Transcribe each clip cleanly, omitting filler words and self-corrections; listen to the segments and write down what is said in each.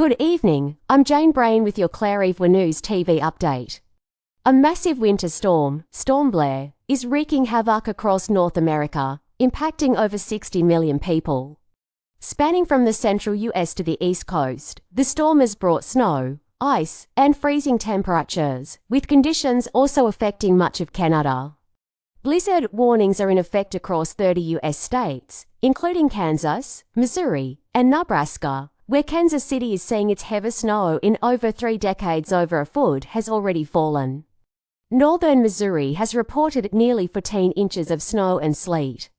Good evening, I'm Jane Brain with your Clare Eve News TV update. A massive winter storm, Storm Blair, is wreaking havoc across North America, impacting over 60 million people. Spanning from the central US to the East Coast, the storm has brought snow, ice, and freezing temperatures, with conditions also affecting much of Canada. Blizzard warnings are in effect across 30 US states, including Kansas, Missouri, and Nebraska, where Kansas City is seeing its heaviest snow in over 3 decades. Over a foot has already fallen. Northern Missouri has reported nearly 14 inches of snow and sleet.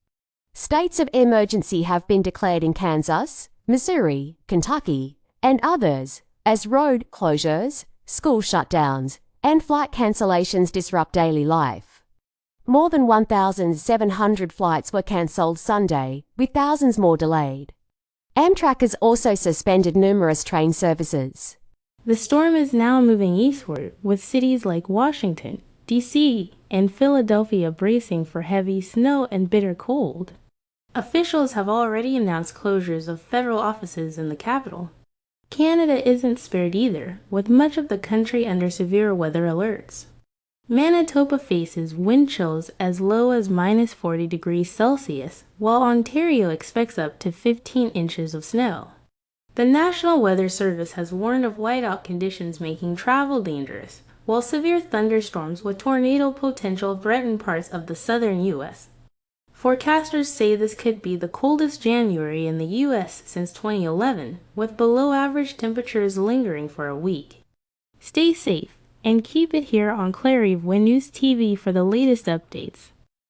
States of emergency have been declared in Kansas, Missouri, Kentucky, and others, as road closures, school shutdowns, and flight cancellations disrupt daily life. More than 1,700 flights were cancelled Sunday, with thousands more delayed. Amtrak has also suspended numerous train services. The storm is now moving eastward, with cities like Washington, D.C., and Philadelphia bracing for heavy snow and bitter cold. Officials have already announced closures of federal offices in the capital. Canada isn't spared either, with much of the country under severe weather alerts. Manitoba faces wind chills as low as -40 degrees Celsius, while Ontario expects up to 15 inches of snow. The National Weather Service has warned of whiteout conditions making travel dangerous, while severe thunderstorms with tornado potential threaten parts of the southern U.S. Forecasters say this could be the coldest January in the U.S. since 2011, with below-average temperatures lingering for a week. Stay safe and keep it here on Clare Eve News TV for the latest updates.